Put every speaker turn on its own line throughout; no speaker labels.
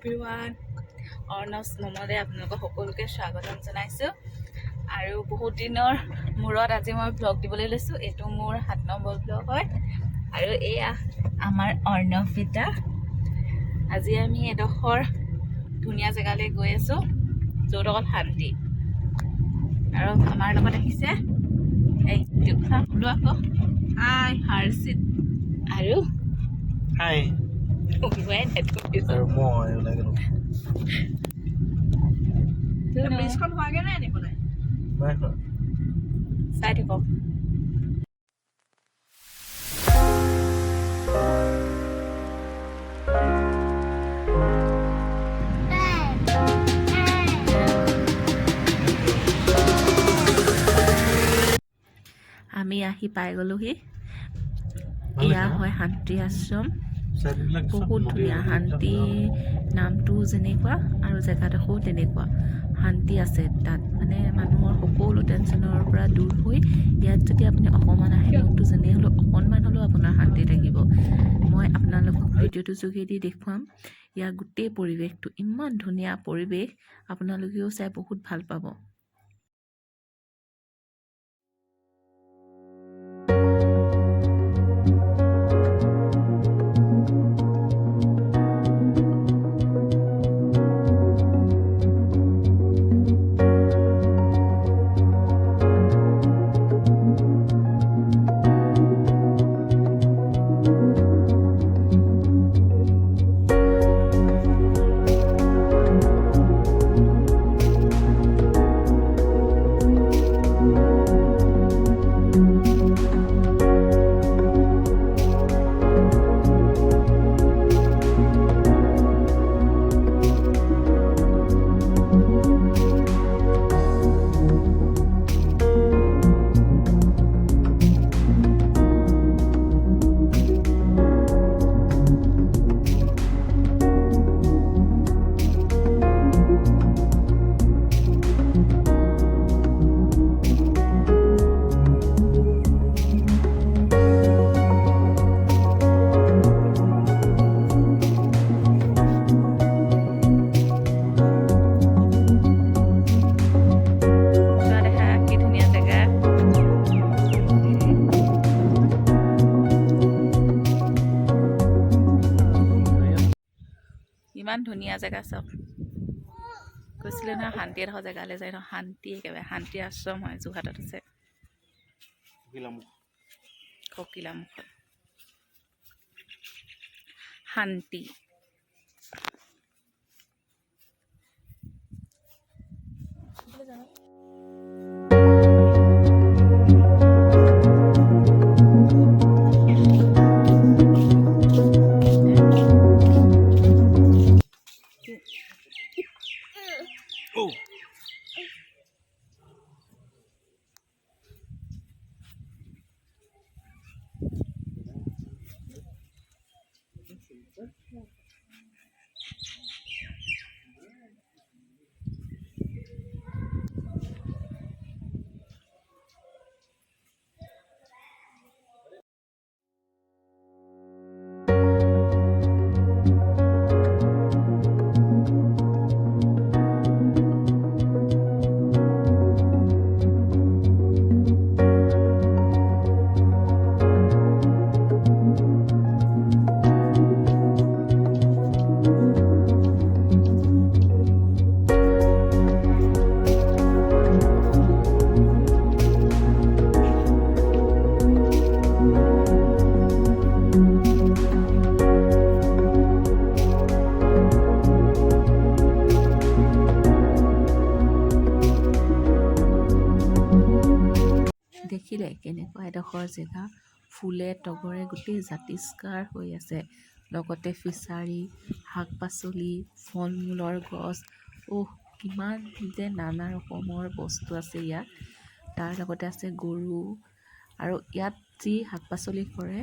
Everyone Arnab মমলৈ আপোনালোকক সকলোকে স্বাগতম জনাইছোঁ আৰু বহুত দিনৰ মূৰত আজি মই ব্লগ দিবলৈ লৈছোঁ। এইটো মোৰ 7 নম্বৰ ব্লগ হয় আৰু এয়া আমাৰ অৰ্ণৱিতা। আজি আমি এডোখৰ ধুনীয়া জেগালৈ গৈ আছোঁ য'ত অকল শান্তি আৰু আমাৰ লগত আহিছে এই আকৌ হাই হৰ্ষিত আৰু
হাই আৰু মই ওলাই গ'লো
ব্ৰিজখন হোৱাগে নাই নি বনাই
নাই হোৱা
চাই থাকক। আমি আহি পাই গ'লোহি। এয়া হয় শান্তি আশ্ৰম। বহুত ধুনীয়া। শান্তি নামটো যেনেকুৱা আৰু জেগাডোখৰো তেনেকুৱা। শান্তি আছে তাত, মানে মানুহৰ সকলো টেনশ্যনৰ পৰা দূৰ হৈ ইয়াত যদি আপুনি অকণমান আহে মনটো যেনে হ'লেও অকণমান হ'লেও আপোনাৰ শান্তি লাগিব। মই আপোনালোকক ভিডিঅ'টোৰ যোগেদি দেখুৱাম ইয়াৰ গোটেই পৰিৱেশটো। ইমান ধুনীয়া পৰিৱেশ, আপোনালোকেও চাই বহুত ভাল পাব। ইমান ধুনীয়া জেগা চব। কৈছিলে নহয় শান্তি এডোখৰ জেগালৈ যায় ন, শান্তি একেবাৰে শান্তি আশ্ৰম হয়, যোৰহাটত আছে ককিলামুখত। শান্তি দেখিলে কেনেকুৱা এডোখৰ জেগা, ফুলে তগৰে গোটেই জাতিষ্কাৰ হৈ আছে। লগতে ফিছাৰী, শাক পাচলি, ফল মূলৰ গছ, কিমান যে নানা ৰকমৰ বস্তু আছে ইয়াত। তাৰ লগতে আছে গৰু, আৰু ইয়াত যি শাক পাচলি কৰে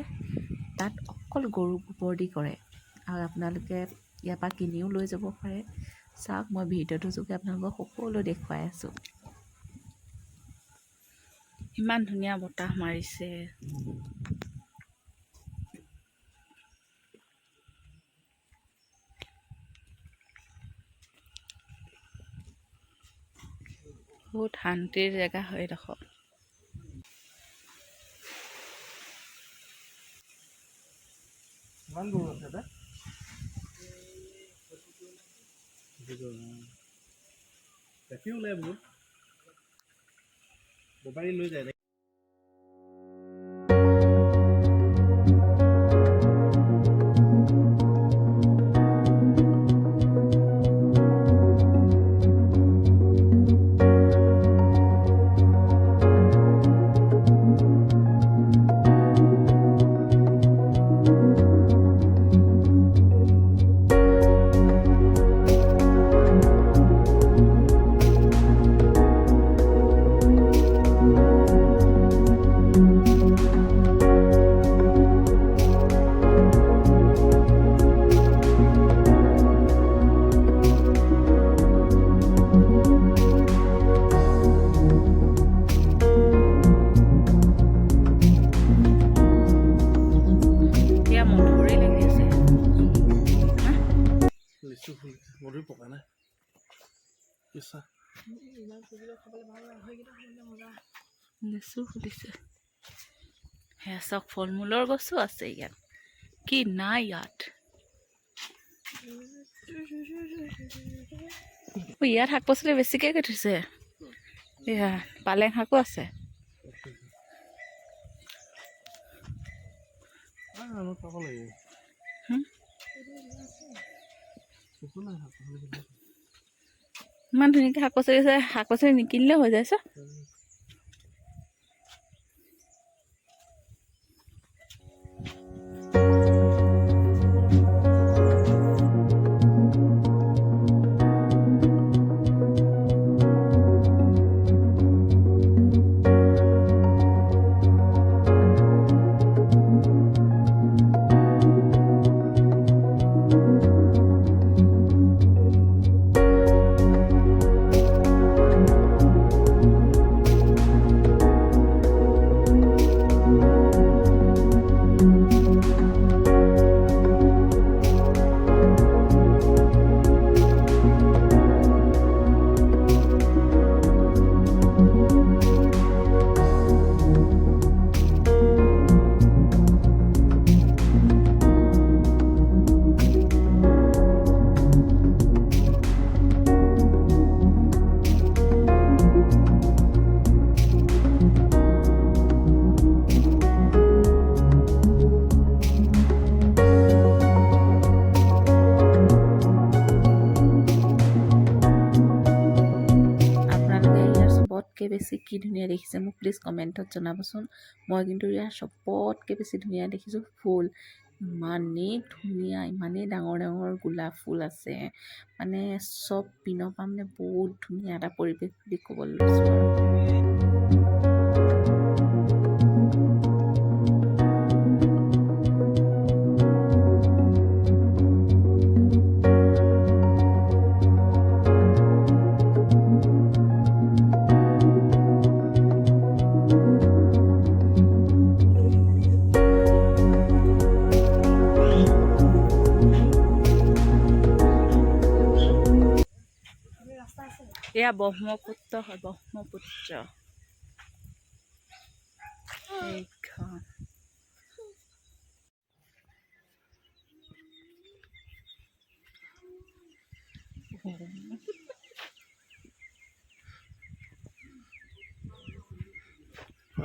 তাত অকল গৰু গোবৰ দি কৰে, আৰু আপোনালোকে ইয়াৰ পৰা কিনিও লৈ যাব পাৰে। চাওক, মই ভিডিঅ'টোৰ যোগে আপোনালোকক সকলো দেখুৱাই আছোঁ। ইমান ধুনীয়া বতাহ মাৰিছে। বহুত শান্তিৰ জেগা হয় এইডোখৰ।
কিমান দূৰ আছে দা? দেখি ওলাই বহুত বেপাৰী লৈ যায়। লিচু ফুল মধুৰি পকা নাই কেঁচা
লিচু ফুলিছে। সেয়া চব ফল মূলৰ গছো আছে ইয়াত। কি নাই ইয়াত? ইয়াত শাক পাচলি বেছিকৈ থৈছে। এয়া পালেং শাকো আছে।
পাব লাগিব।
ইমান ধুনীয়াকৈ শাক পাচলি আছে, শাক পাচলি নিকিনিলেও হৈ যায়। বেছি কি ধুনীয়া দেখিছে মোক প্লিজ কমেণ্টত জনাবচোন। মই কিন্তু ইয়াৰ চবতকৈ বেছি ধুনীয়া দেখিছোঁ ফুল। ইমানেই ধুনীয়া, ইমানেই ডাঙৰ ডাঙৰ গোলাপ ফুল আছে, মানে চব পিনৰ পৰা মানে বহুত ধুনীয়া এটা পৰিৱেশ বুলি ক'বলৈ লৈছোঁ আৰু। এয়া ব্ৰহ্মপুত্ৰ হয়, ব্ৰহ্মপুত্ৰ এইখন।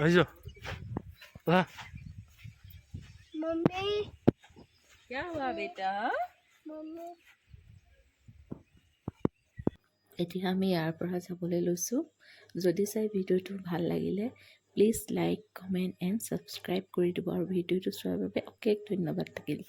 আহিছ
मम्मी क्या हुआ बेटा? এতিয়া আমি ইয়াৰ পৰা যাবলৈ লৈছোঁ। যদি চাই ভিডিঅ'টো ভাল লাগিলে please like comment and subscribe কৰি দিব আৰু ভিডিঅ'টো চোৱাৰ বাবে অশেষ ধন্যবাদ থাকিল।